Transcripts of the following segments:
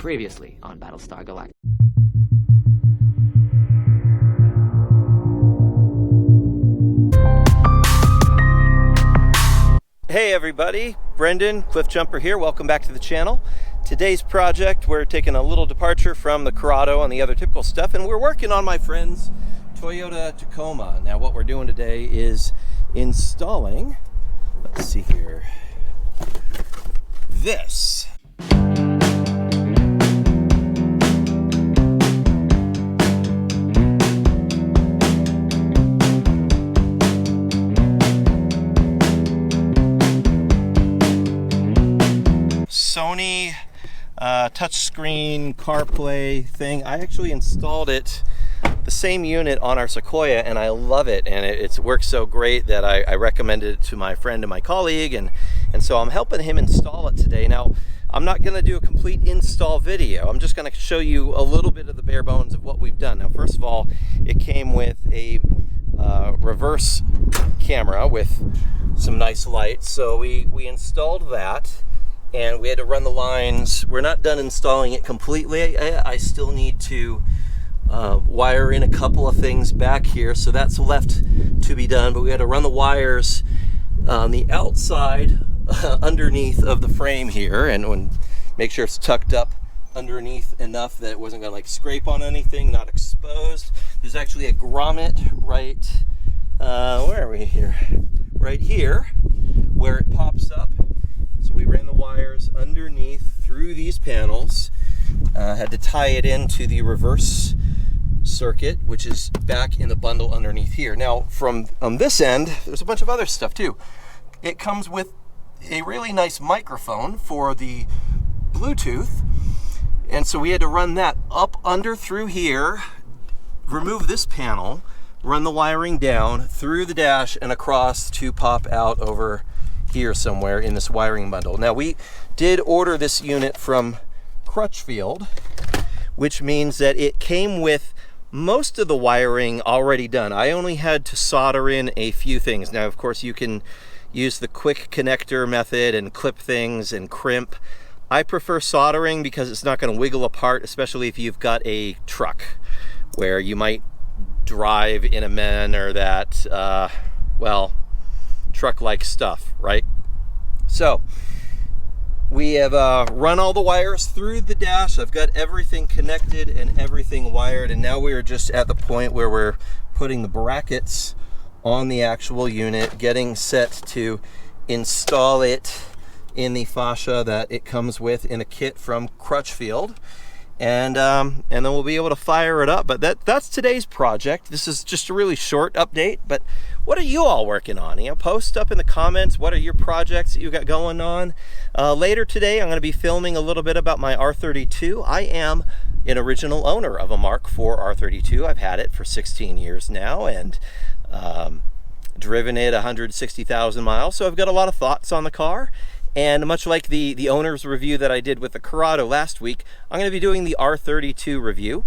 Previously on Battlestar Galactica. Hey everybody, Brendan, Cliffjumper here. Welcome back to the channel. Today's project, we're taking a little departure from the Corrado and the other typical stuff, and we're working on my friend's Toyota Tacoma. Now what we're doing today is installing, let's see here, this. Sony touchscreen CarPlay thing. I actually installed it, the same unit on our Sequoia, and I love it, and it works so great that I recommended it to my friend and my colleague, and so I'm helping him install it today. Now I'm not going to do a complete install video. I'm just going to show you a little bit of the bare bones of what we've done. Now first of all, it came with a reverse camera with some nice lights, so we installed that. And we had to run the lines. We're not done installing it completely. I still need to wire in a couple of things back here, so that's left to be done. But we had to run the wires on the outside underneath of the frame here, and make sure it's tucked up underneath enough that it wasn't gonna like scrape on anything, not exposed. There's actually a grommet right, where are we here? Right here, where it pops up. So we ran the wires underneath through these panels, had to tie it into the reverse circuit, which is back in the bundle underneath here. Now from this end, there's a bunch of other stuff too. It comes with a really nice microphone for the Bluetooth, and so we had to run that up under through here, remove this panel, run the wiring down through the dash and across to pop out over here somewhere in this wiring bundle. Now we did order this unit from Crutchfield, which means that it came with most of the wiring already done. I only had to solder in a few things. Now of course you can use the quick connector method and clip things and crimp. I prefer soldering because it's not going to wiggle apart, especially if you've got a truck where you might drive in a manner that well, truck-like stuff, right? So we have run all the wires through the dash. I've got everything connected and everything wired, and now we're just at the point where we're putting the brackets on the actual unit, getting set to install it in the fascia that it comes with in a kit from Crutchfield. And then we'll be able to fire it up. But that's today's project. This is just a really short update, but what are you all working on? You know, post up in the comments, what are your projects that you got going on? Later today, I'm gonna be filming a little bit about my R32. I am an original owner of a Mk4 R32. I've had it for 16 years now, and driven it 160,000 miles. So I've got a lot of thoughts on the car. And much like the owner's review that I did with the Corrado last week, I'm going to be doing the R32 review,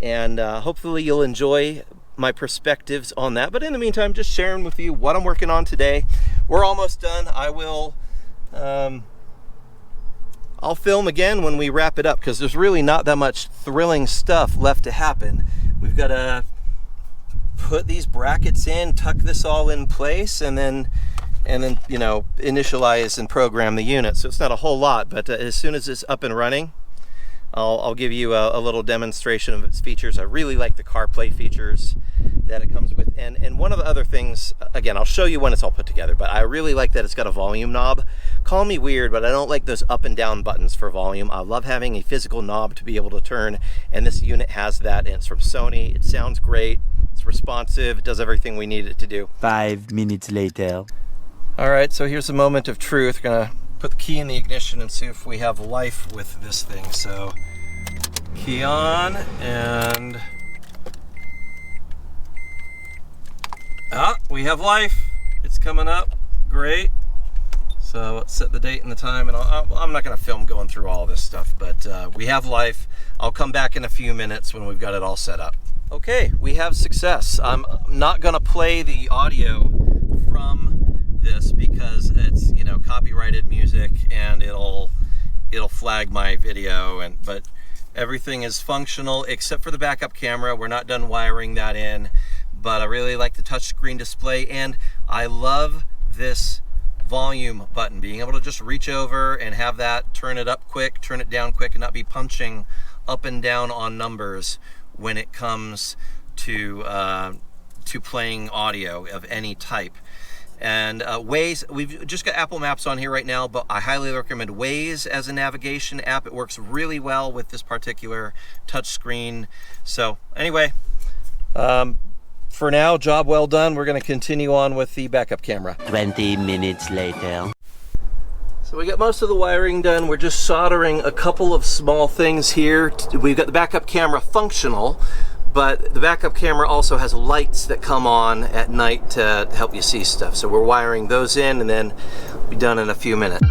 and hopefully you'll enjoy my perspectives on that. But in the meantime, just sharing with you what I'm working on today. We're almost done. I'll film again when we wrap it up, because there's really not that much thrilling stuff left to happen. We've got to put these brackets in, tuck this all in place, and then you know, initialize and program the unit. So it's not a whole lot, but as soon as it's up and running, I'll give you a little demonstration of its features. I really like the CarPlay features that it comes with, and one of the other things, again, I'll show you when it's all put together, but I really like that it's got a volume knob. Call me weird, but I don't like those up and down buttons for volume. I love having a physical knob to be able to turn, and this unit has that, and it's from Sony. It sounds great, it's responsive, it does everything we need it to do. 5 minutes later. All right, so here's a moment of truth. Gonna put the key in the ignition and see if we have life with this thing. So, key on, and we have life. It's coming up, great. So let's set the date and the time, and I'm not gonna film going through all this stuff, but we have life. I'll come back in a few minutes when we've got it all set up. Okay, we have success. I'm not gonna play the audio from this because it's, you know, copyrighted music, and it'll it'll flag my video, but everything is functional except for the backup camera. We're not done wiring that in, but I really like the touchscreen display, and I love this volume button, being able to just reach over and have that turn it up quick, turn it down quick, and not be punching up and down on numbers when it comes to playing audio of any type. And Waze, we've just got Apple Maps on here right now, but I highly recommend Waze as a navigation app. It works really well with this particular touchscreen. So anyway, for now, job well done. We're going to continue on with the backup camera. 20 minutes later. So we got most of the wiring done. We're just soldering a couple of small things here. We've got the backup camera functional, but the backup camera also has lights that come on at night to help you see stuff. So we're wiring those in, and then we'll be done in a few minutes.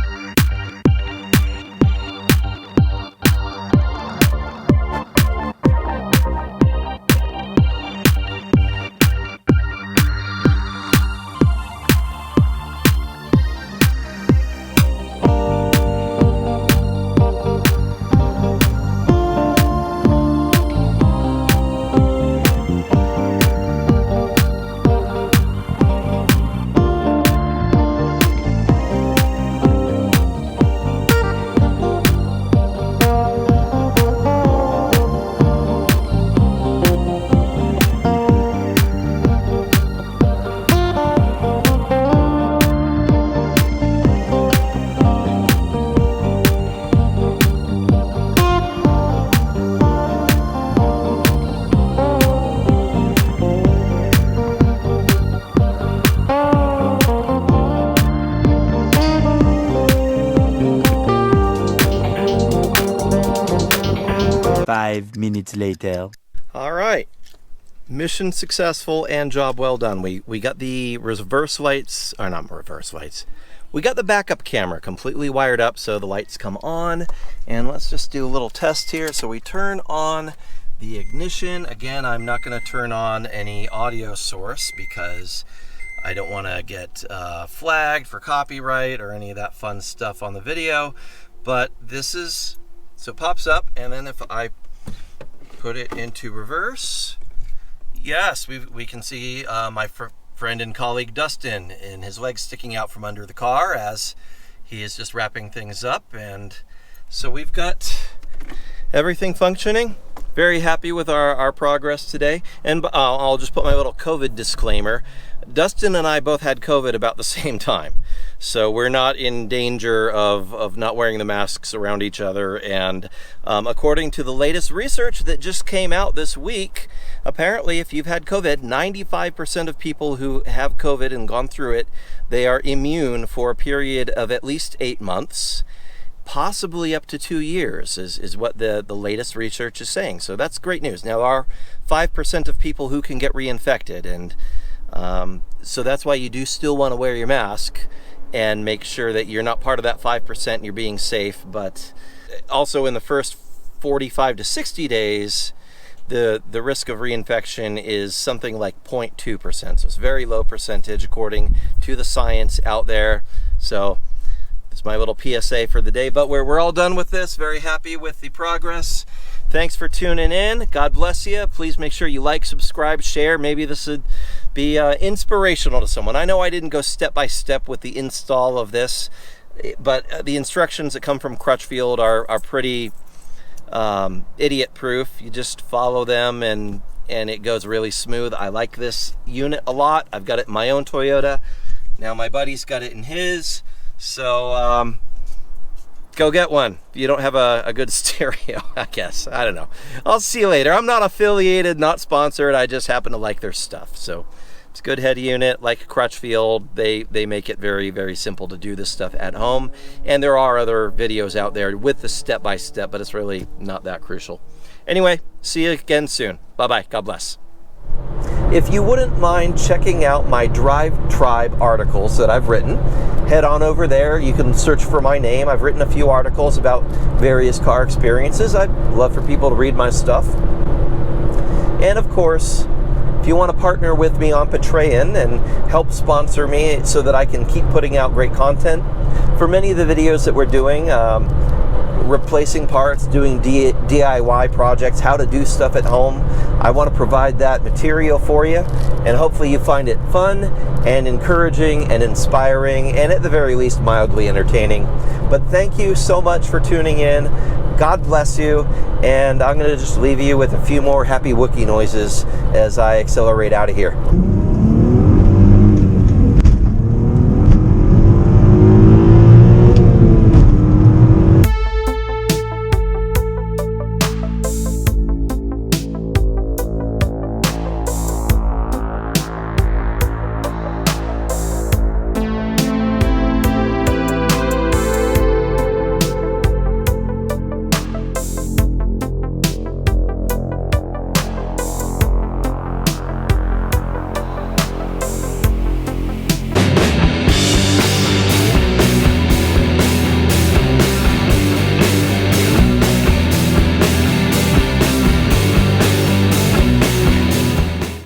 Minutes later. All right, mission successful and job well done. We got the reverse lights, or not reverse lights. We got the backup camera completely wired up so the lights come on. And let's just do a little test here. So we turn on the ignition. Again, I'm not going to turn on any audio source because I don't want to get flagged for copyright or any of that fun stuff on the video. But this is, so it pops up, and then if I put it into reverse, yes, we can see my friend and colleague Dustin and his legs sticking out from under the car as he is just wrapping things up. And so we've got everything functioning. Very happy with our progress today. And I'll just put my little COVID disclaimer. Dustin and I both had COVID about the same time. So we're not in danger of not wearing the masks around each other. And according to the latest research that just came out this week, apparently if you've had COVID, 95% of people who have COVID and gone through it, they are immune for a period of at least 8 months, possibly up to 2 years is what the latest research is saying. So that's great news. Now, there are 5% of people who can get reinfected, and so that's why you do still want to wear your mask and make sure that you're not part of that 5% and you're being safe. But also in the first 45 to 60 days, the risk of reinfection is something like 0.2%. So it's a very low percentage according to the science out there. So it's my little PSA for the day, but we're all done with this. Very happy with the progress. Thanks for tuning in. God bless you. Please make sure you like, subscribe, share. Maybe this would be inspirational to someone. I know I didn't go step by step with the install of this, but the instructions that come from Crutchfield are pretty idiot proof. You just follow them and it goes really smooth. I like this unit a lot. I've got it in my own Toyota. Now my buddy's got it in his. So go get one. You don't have a good stereo, I guess. I don't know. I'll see you later. I'm not affiliated, not sponsored. I just happen to like their stuff. So it's a good head unit, like Crutchfield. They make it very, very simple to do this stuff at home. And there are other videos out there with the step-by-step, but it's really not that crucial. Anyway, see you again soon. Bye-bye. God bless. If you wouldn't mind checking out my Drive Tribe articles that I've written, head on over there. You can search for my name. I've written a few articles about various car experiences. I'd love for people to read my stuff. And of course, if you want to partner with me on Patreon and help sponsor me so that I can keep putting out great content, for many of the videos that we're doing, replacing parts, doing DIY projects, how to do stuff at home. I want to provide that material for you, and hopefully you find it fun and encouraging and inspiring, and at the very least mildly entertaining. But thank you so much for tuning in. God bless you, and I'm going to just leave you with a few more happy Wookiee noises as I accelerate out of here.